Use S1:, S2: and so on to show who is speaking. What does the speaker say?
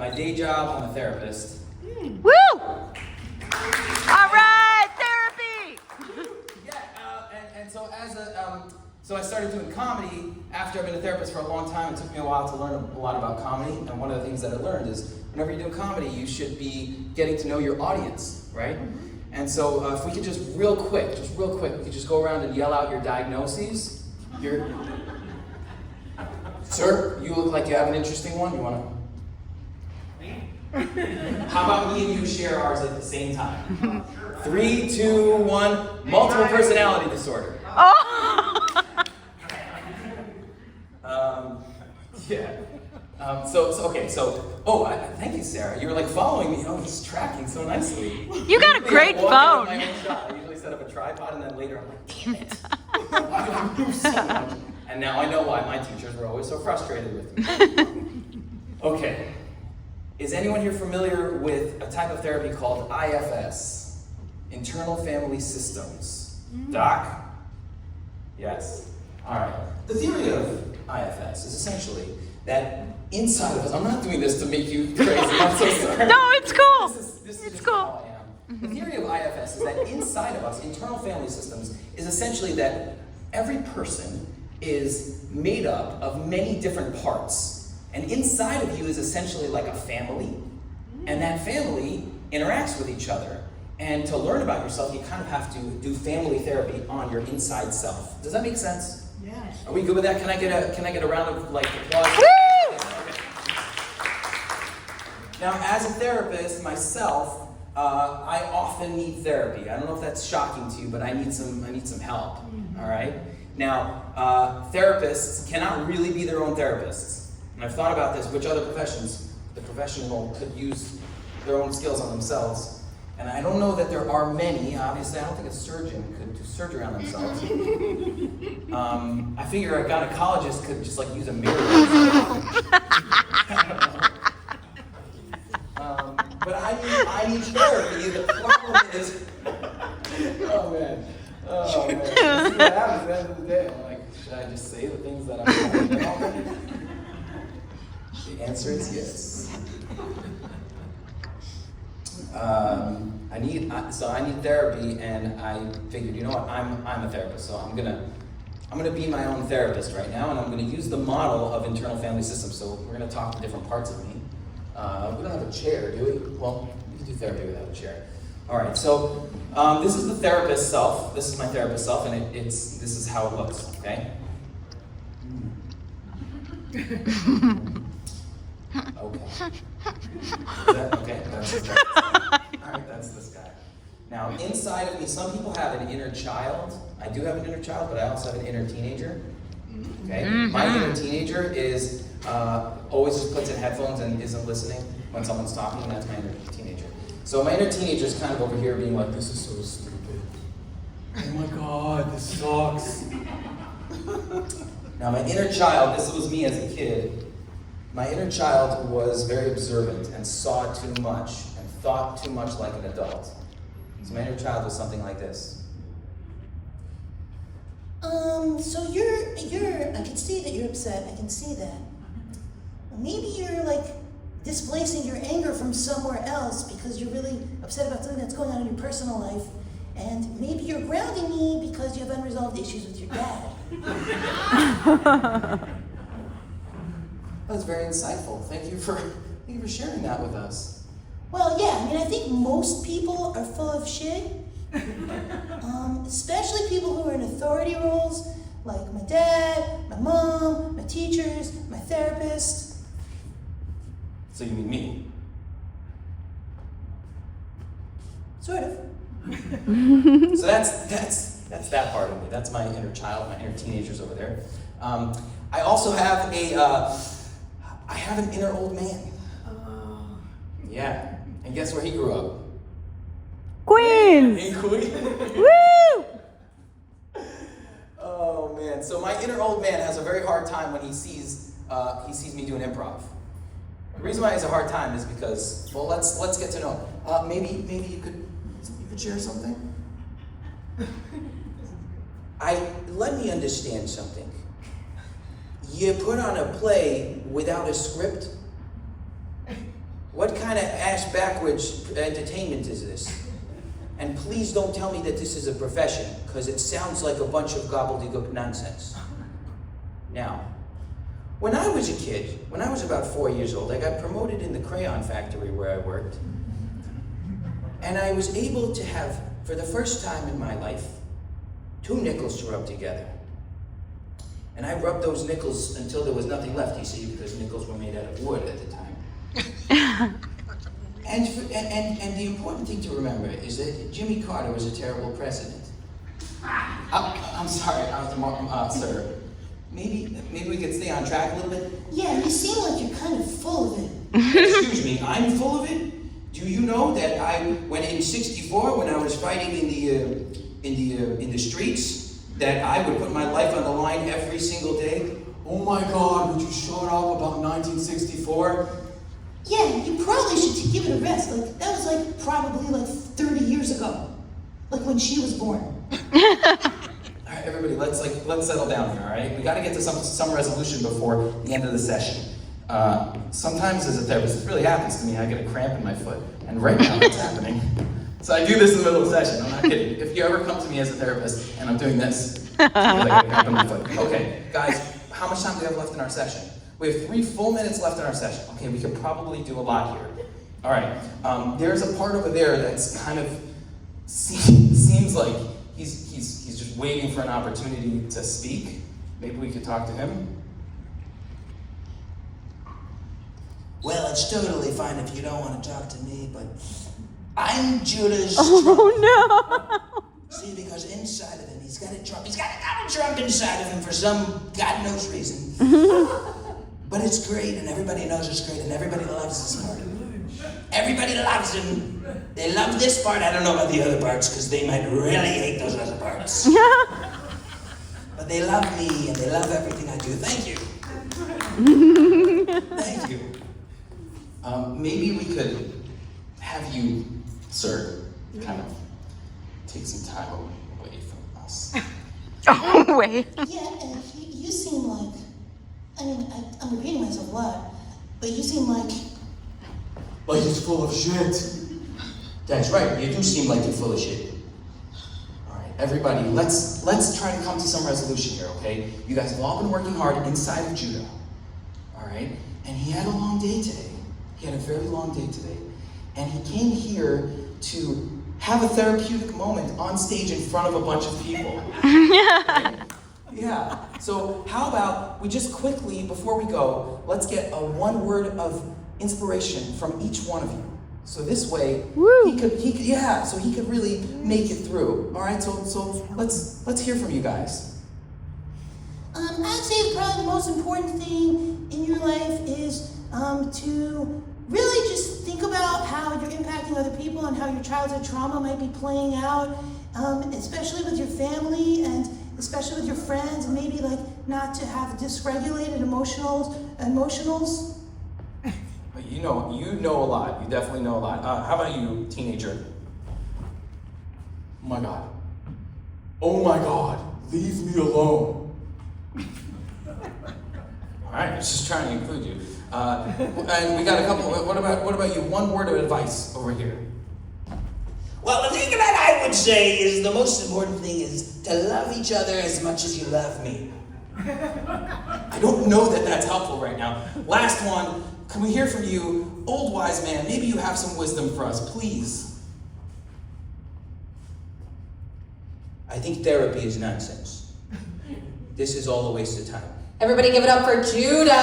S1: my day job, I'm a therapist.
S2: Woo! All right, therapy.
S1: Yeah, and so as so I started doing comedy after I've been a therapist for a long time. It took me a while to learn a lot about comedy, and one of the things that I learned is whenever you're doing comedy, you should be getting to know your audience, right? And so if we could just real quick, we could just go around and yell out your diagnoses. Sir, you look like you have an interesting one. You want to? How about me and you share ours at the same time? 3, 2, 1. Multiple personality disorder.
S2: Oh!
S1: Yeah. Thank you, Sarah. You were like following me. Oh, it's tracking so nicely.
S2: You got a great phone.
S1: I usually set up a tripod and then later I'm like, damn it. I don't move so much. And now I know why my teachers were always so frustrated with me. Okay. Is anyone here familiar with a type of therapy called IFS? Internal Family Systems. Doc? Yes. All right. The theory of IFS is essentially that inside of us, I'm not doing this to make you crazy, I'm so sorry.
S2: No, it's cool.
S1: This is
S2: It's
S1: just
S2: cool.
S1: how I am. The theory of IFS is that inside of us, internal family systems, is essentially that every person is made up of many different parts. And inside of you is essentially like a family. And that family interacts with each other. And to learn about yourself, you kind of have to do family therapy on your inside self. Does that make sense?
S3: Yes.
S1: Are we good with that? Can I get a round of applause?
S2: Woo!
S1: Okay. Now, as a therapist myself, I often need therapy. I don't know if that's shocking to you, but I need some help. All right. Now, therapists cannot really be their own therapists. And I've thought about this: which other professions the professional could use their own skills on themselves. And I don't know that there are many. Obviously, I don't think a surgeon could do surgery on themselves. I figure a gynecologist could just like use a mirror. But I need therapy. The problem is, oh man. See what happens at the end of the day. I'm like, should I just say the things that I'm saying? The answer is yes. I need therapy, and I figured, you know what, I'm a therapist, so I'm gonna be my own therapist right now, and I'm gonna use the model of internal family systems. So we're gonna talk to different parts of me. We don't have a chair, do we? Well, we can do therapy without a chair. All right, so this is the therapist self. This is my therapist self, and this is how it looks. Okay. Okay. Okay? That's this guy. All right, that's this guy. Now, inside of me, some people have an inner child. I do have an inner child, but I also have an inner teenager. Okay? My inner teenager is always just puts in headphones and isn't listening when someone's talking. That's my inner teenager. So my inner teenager is kind of over here being like, this is so stupid. Oh my God, this sucks. Now, my inner child, this was me as a kid. My inner child was very observant and saw too much and thought too much like an adult. So my inner child was something like this.
S3: So you're, I can see that you're upset, I can see that. Maybe you're like displacing your anger from somewhere else because you're really upset about something that's going on in your personal life. And maybe you're grounding me because you have unresolved issues with your dad.
S1: That's very insightful. Thank you for sharing that with us.
S3: Well, yeah, I mean, I think most people are full of shit. Especially people who are in authority roles, like my dad, my mom, my teachers, my therapist.
S1: So you mean me?
S3: Sort of.
S1: So that's that part of me. That's my inner child, my inner teenager's over there. I also have I have an inner old man. Yeah. And guess where he grew up?
S2: Queens!
S1: In Queens.
S2: Woo!
S1: Oh man. So my inner old man has a very hard time when he sees me doing improv. The reason why he has a hard time is because, well, let's get to know him. Maybe you could share something? Let me understand something. You put on a play without a script? kind of ass backwards entertainment is this? And please don't tell me that this is a profession, because it sounds like a bunch of gobbledygook nonsense. Now, when I was a kid, when I was about 4 years old, I got promoted in the crayon factory where I worked. And I was able to have, for the first time in my life, 2 nickels to rub together. And I rubbed those nickels until there was nothing left, you see, because nickels were made out of wood at the time. And the important thing to remember is that Jimmy Carter was a terrible president. I'm sorry, sir. Maybe we could stay on track a little bit.
S3: Yeah, you seem like you're kind of full of it.
S1: Excuse me, I'm full of it? Do you know that when in '64, when I was fighting in the streets, that I would put my life on the line every single day? Oh my God, would you shut up about 1964?
S3: Yeah, you probably should give it a rest. Like, that was like probably like 30 years ago. Like when she was born.
S1: All right, everybody, let's settle down here, all right? We gotta get to some resolution before the end of the session. Sometimes as a therapist, this really happens to me. I get a cramp in my foot, and right now it's happening. So I do this in the middle of the session, I'm not kidding. If you ever come to me as a therapist and I'm doing this, it's because I get a cramp in my foot. Okay, guys, how much time do we have left in our session? We have 3 full minutes left in our session. Okay, we could probably do a lot here. All right, there's a part over there that's kind of seems like he's just waiting for an opportunity to speak. Maybe we could talk to him.
S3: Well, it's totally fine if you don't want to talk to me, but I'm Juda's
S2: Oh no!
S3: See, because inside of him, he's got a drunk inside of him for some God knows reason. But it's great, and everybody knows it's great, and everybody loves this part. Everybody loves him. They love this part. I don't know about the other parts, because they might really hate those other parts. But they love me, and they love everything I do. Thank you.
S1: Thank you. Maybe we could have you, sir, kind of take some time away from us.
S2: Oh wait.
S3: Yeah, and you seem like, I mean, I'm repeating myself a lot, but you seem like
S1: he's full of shit. That's right, you do seem like you're full of shit. All right, everybody, let's try to come to some resolution here, okay? You guys have all been working hard inside of Juda, all right? And he had a long day today. He had a very long day today. And he came here to have a therapeutic moment on stage in front of a bunch of people. Right? Yeah. So how about we just quickly, before we go, let's get a 1 word of inspiration from each one of you. So this way, he could really make it through. All right. So let's hear from you guys.
S3: I'd say probably the most important thing in your life is to really just think about how you're impacting other people and how your childhood trauma might be playing out, especially with your family and especially with your friends, and maybe like not to have dysregulated emotionals.
S1: You know a lot. You definitely know a lot. How about you, teenager? Oh my God. Oh my God. Leave me alone. All right, I was just trying to include you. And we got a couple. What about you? 1 word of advice over here.
S3: Well, the thing that I would say is the most important thing is to love each other as much as you love me.
S1: I don't know that that's helpful right now. Last one. Can we hear from you, old wise man? Maybe you have some wisdom for us, please. I think therapy is nonsense. This is all a waste of time.
S4: Everybody give it up for Juda!